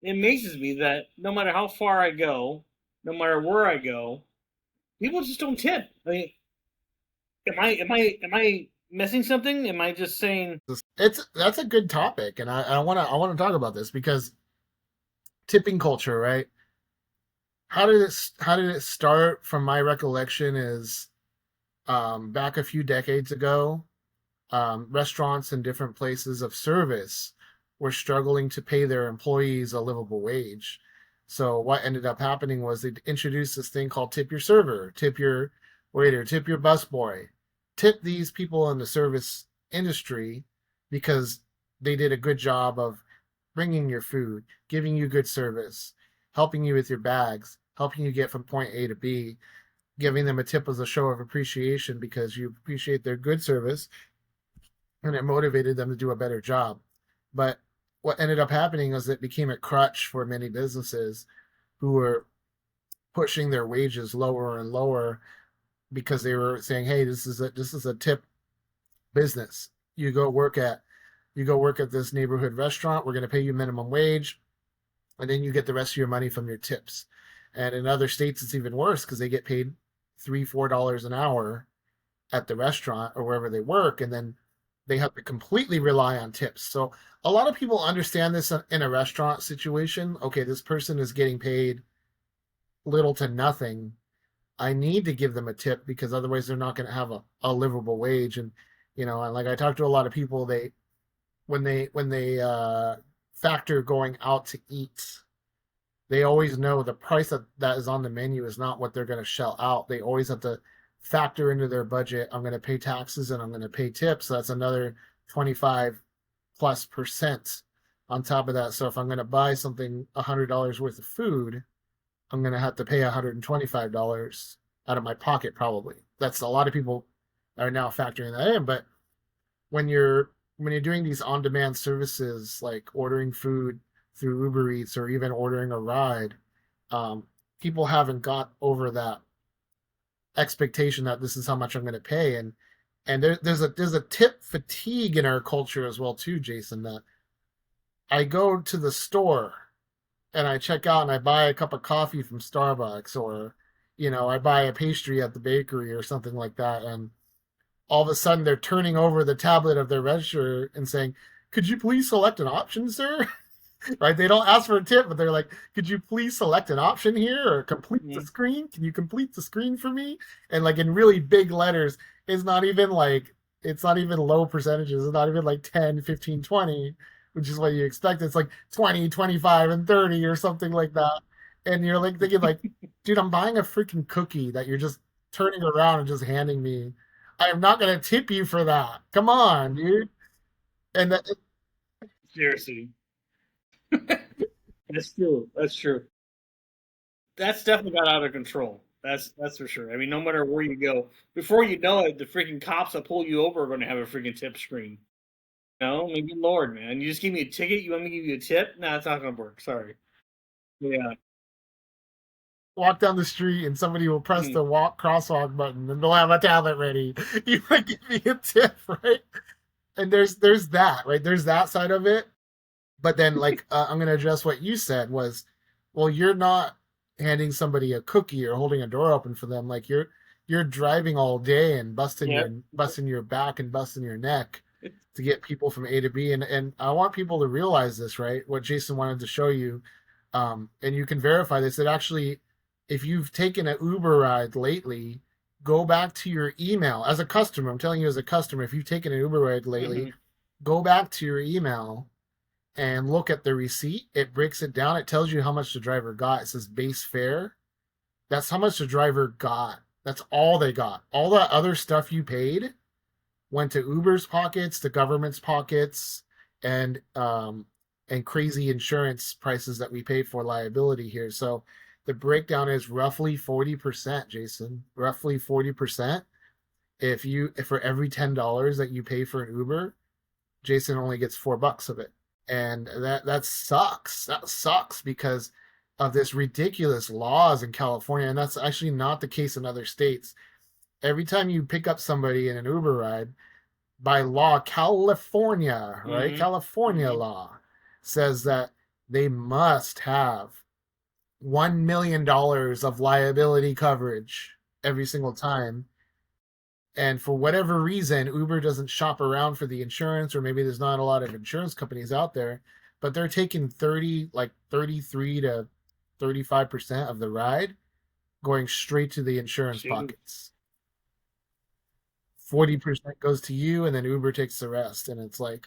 amazes me that no matter how far I go, no matter where I go, people just don't tip. I mean, am I missing something? Am I just saying That's a good topic, and I want to talk about this because tipping culture, right? How did it start? From my recollection, is back a few decades ago, restaurants and different places of service were struggling to pay their employees a livable wage. So what ended up happening was they introduced this thing called tip your server, tip your waiter, tip your busboy, tip these people in the service industry because they did a good job of bringing your food, giving you good service, helping you with your bags, helping you get from point A to B, giving them a tip as a show of appreciation because you appreciate their good service and it motivated them to do a better job. But what ended up happening was it became a crutch for many businesses who were pushing their wages lower and lower because they were saying, "Hey, this is a tip business. You go work at this neighborhood restaurant. We're going to pay you minimum wage, and then you get the rest of your money from your tips." And in other states, it's even worse because they get paid $3-4 an hour at the restaurant or wherever they work, and then they have to completely rely on tips. So a lot of people understand this in a restaurant situation. Okay, this person is getting paid little to nothing. I need to give them a tip because otherwise they're not going to have a livable wage. And and like I talked to a lot of people, they when they factor going out to eat, they always know the price that is on the menu is not what they're going to shell out. They always have to factor into their budget. I'm going to pay taxes and I'm going to pay tips. So that's another 25+% on top of that. So if I'm going to buy something $100 worth of food, I'm going to have to pay $125 out of my pocket probably. That's a lot of people are now factoring that in. But when you're doing these on-demand services like ordering food through Uber Eats or even ordering a ride, people haven't got over that expectation that this is how much I'm going to pay, and there's a tip fatigue in our culture as well too, Jason. That I go to the store and I check out and I buy a cup of coffee from Starbucks, or I buy a pastry at the bakery or something like that, and all of a sudden they're turning over the tablet of their register and saying, "Could you please select an option, sir?" Right? They don't ask for a tip, but they're like, "Could you please select an option here or complete the mm, screen? Can you complete the screen for me?" And like in really big letters, it's not even like it's not even low percentages. It's not even like 10, 15, 20, which is what you expect. It's like 20, 25, and 30 or something like that. And you're like thinking like, dude, I'm buying a freaking cookie that you're just turning around and just handing me. I am not going to tip you for that. Come on, dude. And that, Seriously. That's true. That's true. That's definitely got out of control. That's for sure. I mean, no matter where you go, before you know it, the freaking cops that pull you over are going to have a freaking tip screen. No, maybe Lord, man, you just give me a ticket. You want me to give you a tip? No, it's not going to work. Sorry. Yeah. walk down the street and somebody will press Mhm. the walk crosswalk button and they'll have a tablet ready. You might give me a tip, right? And there's that, right? There's that side of it. But then like I'm going to address what you said was, well, you're not handing somebody a cookie or holding a door open for them. Like you're driving all day and Yeah. busting your back and busting your neck to get people from A to B. And I want people to realize this, right? What Jason wanted to show you, and you can verify this. That actually, if you've taken an Uber ride lately, go back to your email as a customer. I'm telling you, as a customer, if you've taken an Uber ride lately, Hmm. go back to your email and look at the receipt. It breaks it down. It tells you how much the driver got. It says base fare. That's how much the driver got. That's all they got. All that other stuff you paid went to Uber's pockets, the government's pockets, and crazy insurance prices that we pay for liability here. So the breakdown is roughly 40%, Jason. Roughly 40%. If for every $10 that you pay for an Uber, Jason only gets $4 of it. And that sucks. That sucks because of this ridiculous laws in California, and that's actually not the case in other states. Every time you pick up somebody in an Uber ride, by law, California, right? Hmm. California Hmm. law says that they must have $1 million of liability coverage every single time. And for whatever reason, Uber doesn't shop around for the insurance, or maybe there's not a lot of insurance companies out there, but they're taking 33 to 35% of the ride going straight to the insurance Shoot. pockets. 40% goes to you, and then Uber takes the rest. And it's like,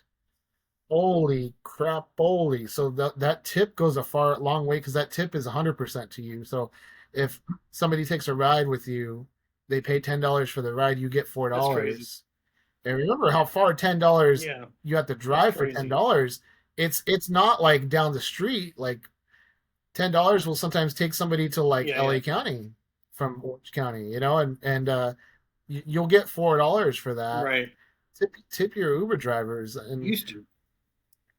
holy crap, holy. So that tip goes a far long way because that tip is 100% to you. So if somebody takes a ride with you, they pay $10 for the ride, you get That's crazy. $4. And remember how far $10 Yeah. you have to That's drive for crazy. $10. It's not like down the street. Like $10 will sometimes take somebody to like Yeah. Yeah. LA County from Orange County, and you'll get $4 for that. Right. Tip your Uber drivers. And Used to.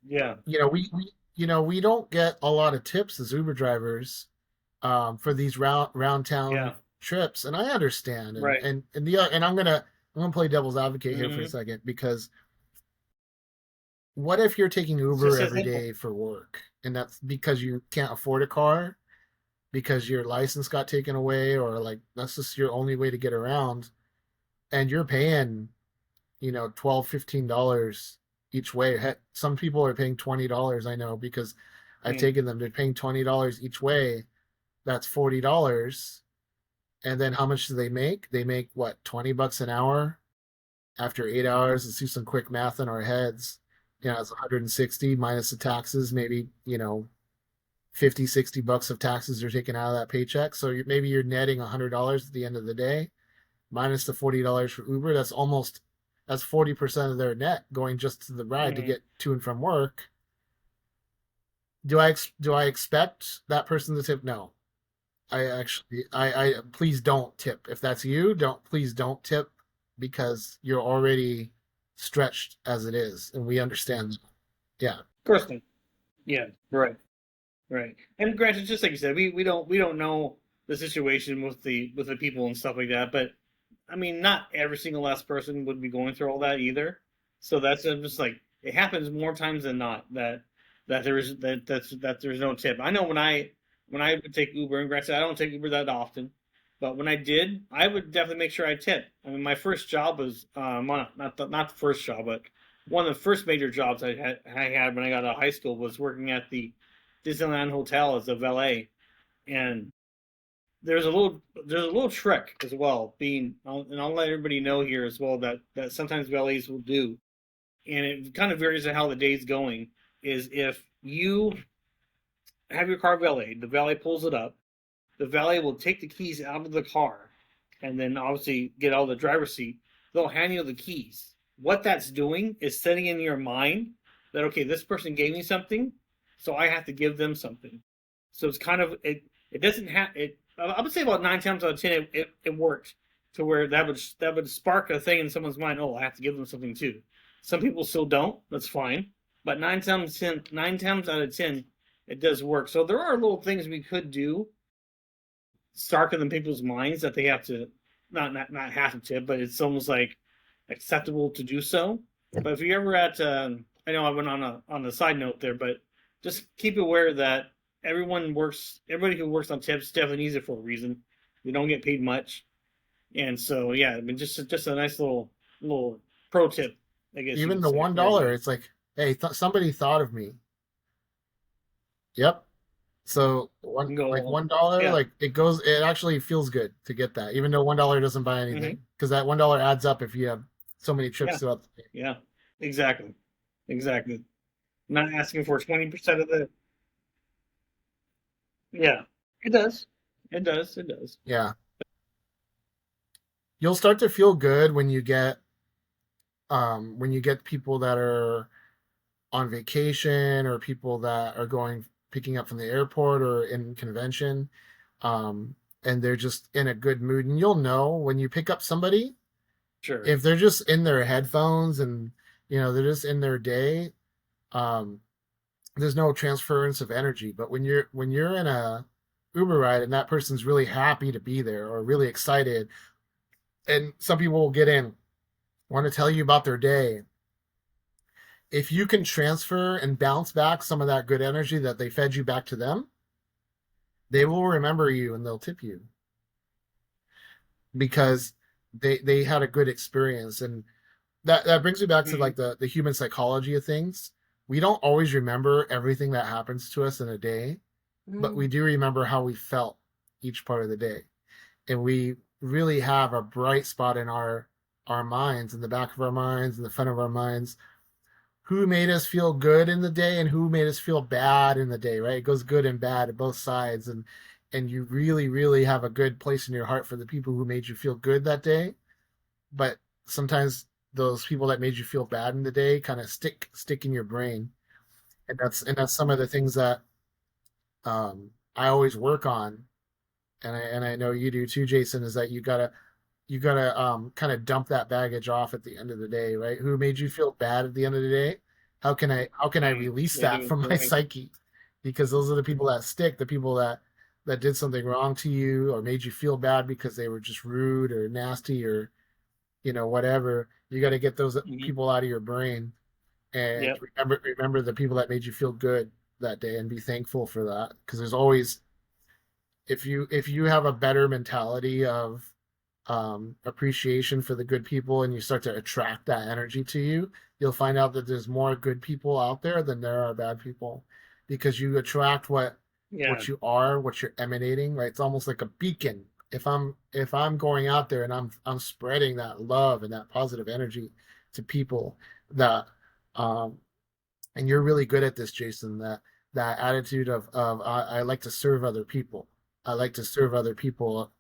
Yeah. we don't get a lot of tips as Uber drivers, for these round town Yeah. trips, and I understand. And Right. and and the and I'm gonna play devil's advocate here for a Hmm. second, because what if you're taking It's Uber just that every simple. day for work, and that's because you can't afford a car, because your license got taken away, or like that's just your only way to get around, and you're paying 12, $15 each way. Heck, some people are paying $20. I know, because I've Hmm. taken them. They're paying $20 each way. That's $40. And then how much do they make? They make what, $20 an hour after 8 hours? Let's do some quick math in our heads. It's 160 minus the taxes, maybe, 50, $60 of taxes are taken out of that paycheck. So maybe you're netting $100 at the end of the day, minus the $40 for Uber. That's 40% of their net going just to the ride to Hmm. get to and from work. Do I expect that person to tip? No. I actually, I please don't tip. If that's you, please don't tip, because you're already stretched as it is, and we understand that. Yeah. Of course not. Yeah. Right. Right. And granted, just like you said, we don't know the situation with the people and stuff like that. But I mean, not every single last person would be going through all that either. So that's just like it happens more times than not that there's no tip. I know when I would take Uber, and granted, I don't take Uber that often, but when I did, I would definitely make sure I tip. I mean, my first job was not the first job, but one of the first major jobs I had when I got out of high school was working at the Disneyland Hotel as a valet, and there's a little trick as well. And I'll let everybody know here as well that sometimes valets will do, and it kind of varies on how the day's going. Is if you have your car valeted, the valet pulls it up, the valet will take the keys out of the car, and then obviously get out of the driver's seat. They'll hand you the keys. What that's doing is setting in your mind that okay, this person gave me something, so I have to give them something. So it's kind of it. It doesn't have it. I would say about 9 times out of 10, it works to where that would spark a thing in someone's mind. Oh, I have to give them something too. Some people still don't. That's fine. But 9 times out of 10, it does work. So there are little things we could do starker than people's minds that they have to not have to, but it's almost like acceptable to do so. But if you're ever at, I know I went on a side note there, but just keep aware that everybody who works on tips definitely needs it for a reason. They don't get paid much, and so yeah, I mean just a nice little pro tip, I guess you Even could the say one for dollar, everybody. it's like, hey, somebody thought of me. Yep. So You one can like go, $1, yeah, like it actually feels good to get that, even though $1 doesn't buy mm-hmm, anything, because that $1 adds up if you have so many trips yeah, throughout the day. yeah, exactly, exactly. I'm not asking for 20% of the, yeah, it does, it does. Yeah, you'll start to feel good when you get people that are on vacation or people that are going picking up from the airport or in convention, and they're just in a good mood. And you'll know when you pick up somebody Sure. if they're just in their headphones and they're just in their day. Um, there's no transference of energy. But when you're in a Uber ride and that person's really happy to be there or really excited, and some people will get in, want to tell you about their day. If you can transfer and bounce back some of that good energy that they fed you back to them, they will remember you and they'll tip you because they had a good experience. And that brings me back to Mm-hmm. like the human psychology of things. We don't always remember everything that happens to us in a day, but we do remember how we felt each part of the day. And we really have a bright spot in our minds, in the back of our minds, in the front of our minds, who made us feel good in the day and who made us feel bad in the day, right? It goes good and bad at both sides. And you really, really have a good place in your heart for the people who made you feel good that day. But sometimes those people that made you feel bad in the day kind of stick in your brain. And that's some of the things that I always work on, and I know you do too, Jason, is that you gotta kind of dump that baggage off at the end of the day, right? Who made you feel bad at the end of the day? How can I Mm, release they that do. from my Right. psyche? Because those are the people that stick, the people that did something wrong to you or made you feel bad because they were just rude or nasty or whatever. You got to get those Mm-hmm. people out of your brain and Yep. remember the people that made you feel good that day and be thankful for that because there's always if you have a better mentality of appreciation for the good people and you start to attract that energy to you, you'll find out that there's more good people out there than there are bad people because you attract Yeah. what you are, what you're emanating, right? It's almost like a beacon. If I'm going out there and I'm spreading that love and that positive energy to people that um and you're really good at this, Jason, that attitude of I like to serve other people. I like to serve other people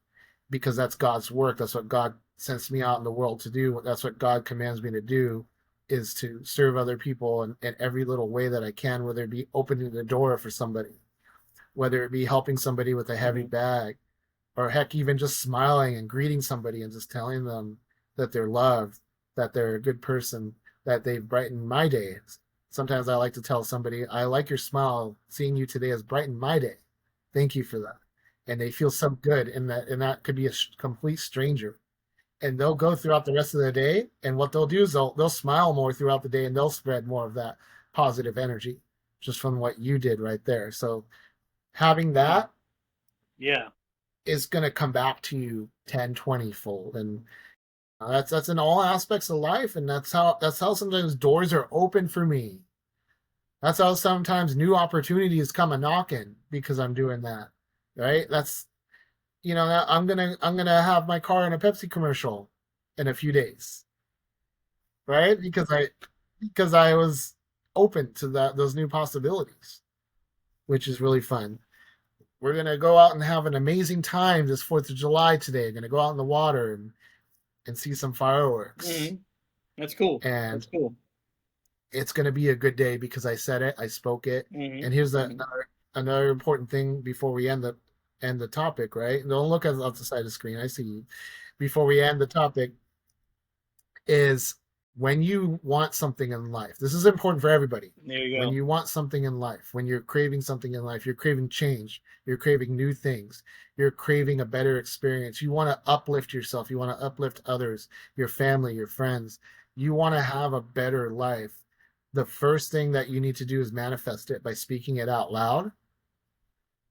because that's God's work. That's what God sends me out in the world to do. That's what God commands me to do is to serve other people in every little way that I can, whether it be opening the door for somebody, whether it be helping somebody with a heavy Mm-hmm. bag, or heck, even just smiling and greeting somebody and just telling them that they're loved, that they're a good person, that they've brightened my day. Sometimes I like to tell somebody, I like your smile. Seeing you today has brightened my day. Thank you for that. And they feel so good and that could be a complete stranger. And they'll go throughout the rest of the day. And what they'll do is they'll smile more throughout the day and they'll spread more of that positive energy just from what you did right there. So having Mm-hmm. that Yeah. is going to come back to you 10, 20 fold. And that's in all aspects of life. And that's how sometimes doors are open for me. That's how sometimes new opportunities come a knocking because I'm doing that. Right? I'm gonna have my car in a Pepsi commercial in a few days, right? Because I was open to those new possibilities, which is really fun. We're gonna go out and have an amazing time this Fourth of July today. Gonna go out in the water and see some fireworks, Hmm. That's cool. and That's cool. it's gonna be a good day because I said it, I spoke it. Hmm. And here's Hmm. another important thing before we end the topic. Right? Don't look off the side of the screen. I see you. Before we end the topic, is when you want something in life. This is important for everybody. There you When go. you want something in life, when you're craving something in life, you're craving change, you're craving new things, you're craving a better experience. You want to uplift yourself, you want to uplift others, your family, your friends. You want to have a better life. The first thing that you need to do is manifest it by speaking it out loud,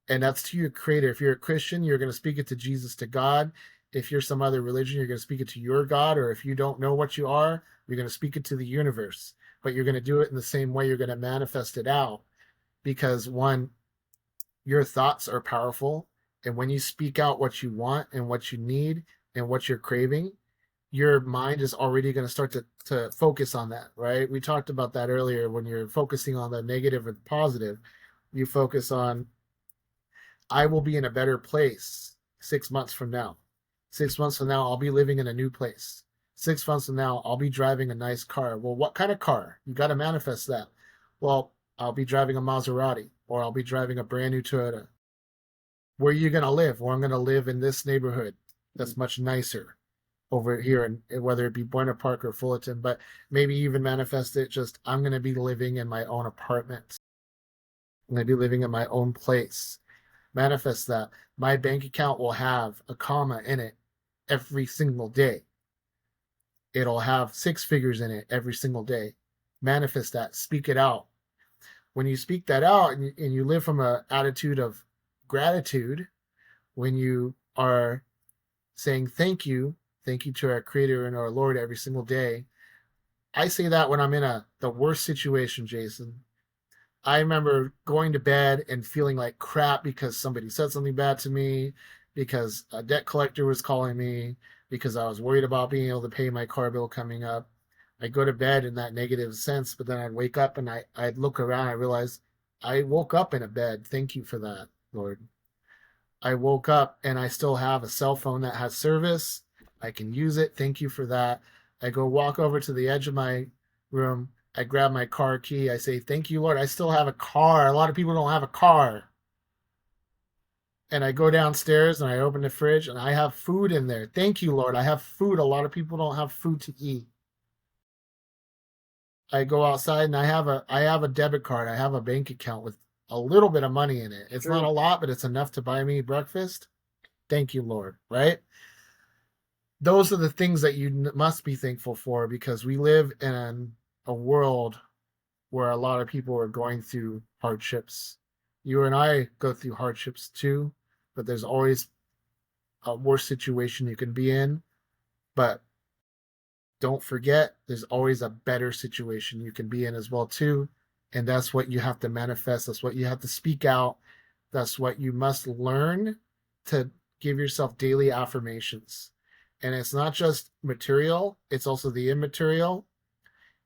and that's to your creator. If you're a Christian, you're going to speak it to Jesus, to God. If you're some other religion, you're going to speak it to your God. Or if you don't know what you are, you're going to speak it to the universe. But you're going to do it in the same way. You're going to manifest it out because, one, your thoughts are powerful. And when you speak out what you want and what you need and what you're craving, your mind is already going to start to focus on that, right? We talked about that earlier. When you're focusing on the negative and positive, you focus on, I will be in a better place 6 months from now. 6 months from now, I'll be living in a new place. 6 months from now, I'll be driving a nice car. Well, what kind of car? You got to manifest that. Well, I'll be driving a Maserati, or I'll be driving a brand new Toyota. Where are you going to live? Well, I'm going to live in this neighborhood that's much nicer over here, and whether it be Buena Park or Fullerton, but maybe even manifest it just, I'm going to be living in my own apartment. I'm going to be living in my own place. Manifest that. My bank account will have a comma in it every single day. It'll have six figures in it every single day. Manifest that. Speak it out. When you speak that out and you live from an attitude of gratitude, when you are saying thank you to our Creator and our Lord every single day. I say that when I'm in the worst situation, Jason. I remember going to bed and feeling like crap because somebody said something bad to me, because a debt collector was calling me, because I was worried about being able to pay my car bill coming up. I'd go to bed in that negative sense, but then I'd wake up and I'd look around. I realized I woke up in a bed. Thank you for that, Lord. I woke up and I still have a cell phone that has service. I can use it. Thank you for that. I go walk over to the edge of my room. I grab my car key. I say, thank you, Lord. I still have a car. A lot of people don't have a car. And I go downstairs and I open the fridge and I have food in there. Thank you, Lord. I have food. A lot of people don't have food to eat. I go outside and I have a debit card. I have a bank account with a little bit of money in it. It's not a True. lot, but it's enough to buy me breakfast. Thank you, Lord. Right? Those are the things that you must be thankful for, because we live in a world where a lot of people are going through hardships. You and I go through hardships too, but there's always a worse situation you can be in. But don't forget, there's always a better situation you can be in as well too. And that's what you have to manifest. That's what you have to speak out. That's what you must learn, to give yourself daily affirmations. And it's not just material, it's also the immaterial.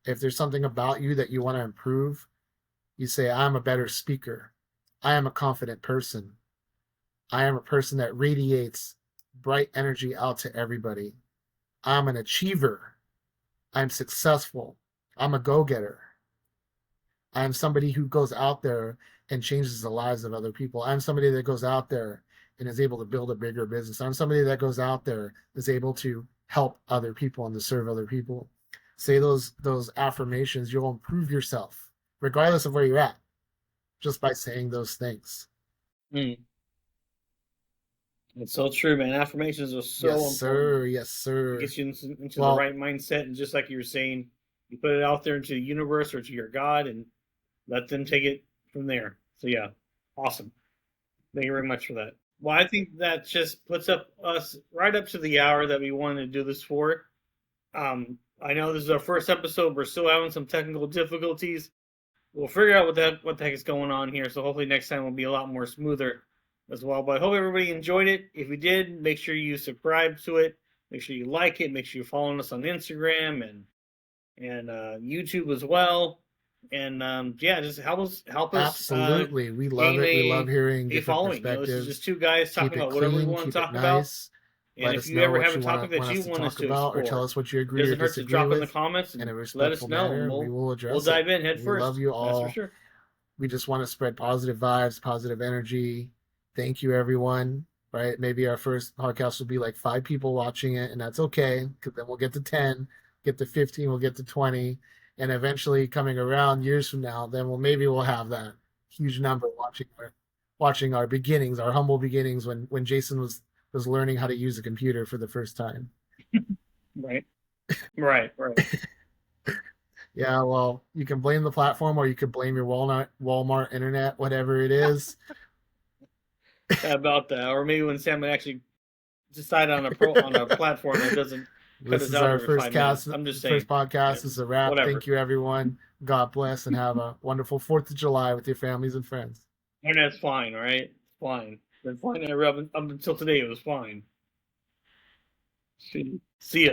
If there's something about you that you want to improve, you say, I'm a better speaker. I am a confident person. I am a person that radiates bright energy out to everybody. I'm an achiever. I'm successful. I'm a go getter. I'm somebody who goes out there and changes the lives of other people. I'm somebody that goes out there and is able to build a bigger business. I'm somebody that goes out there, is able to help other people and to serve other people. Say those affirmations, you'll improve yourself, regardless of where you're at, just by saying those things. Mm. It's so true, man. Affirmations are Yes, so important. sir. Yes, It sir. gets you into the Well, right mindset, and just like you were saying, you put it out there into the universe or to your God, and let them take it from there. So yeah, awesome. Thank you very much for that. Well, I think that just puts up us right up to the hour that we wanted to do this for. I know this is our first episode. We're still having some technical difficulties. We'll figure out what the heck is going on here. So hopefully next time will be a lot more smoother as well. But I hope everybody enjoyed it. If you did, make sure you subscribe to it. Make sure you like it. Make sure you're following us on Instagram and YouTube as well. And just help us Absolutely, we love gain it. We love hearing a different following. This is perspectives. just two guys Keep talking it about whatever we clean, want to keep it talk about. nice. And Let if us you know ever what have a you topic that want you us to want us talk to about, or explore, tell us what you it agree or doesn't hurt to disagree drop in the with comments in and a let us respectful know, manner, and and we will we'll address dive it. in head We first. love you That's for all. sure. We just want to spread positive vibes, positive energy. Thank you, everyone. Right? Maybe our first podcast will be like 5 people watching it, and that's okay, because then we'll get to 10, get to 15, we'll get to 20, and eventually, coming around years from now, then we'll have that huge number watching our beginnings, our humble beginnings, when Jason was learning how to use a computer for the first time. Right. Right. Yeah, well, you can blame the platform, or you could blame your Walmart internet, whatever it is. How about that? Or maybe when Sam would actually decide on a platform that doesn't cut This us is out our every first 5 minutes. I'm just saying. first podcast. Yeah, This is a wrap. whatever. Thank you, everyone. God bless, and have a wonderful 4th of July with your families and friends. Internet's fine, all right? It's fine. It's been fine up until today. It was fine. See ya.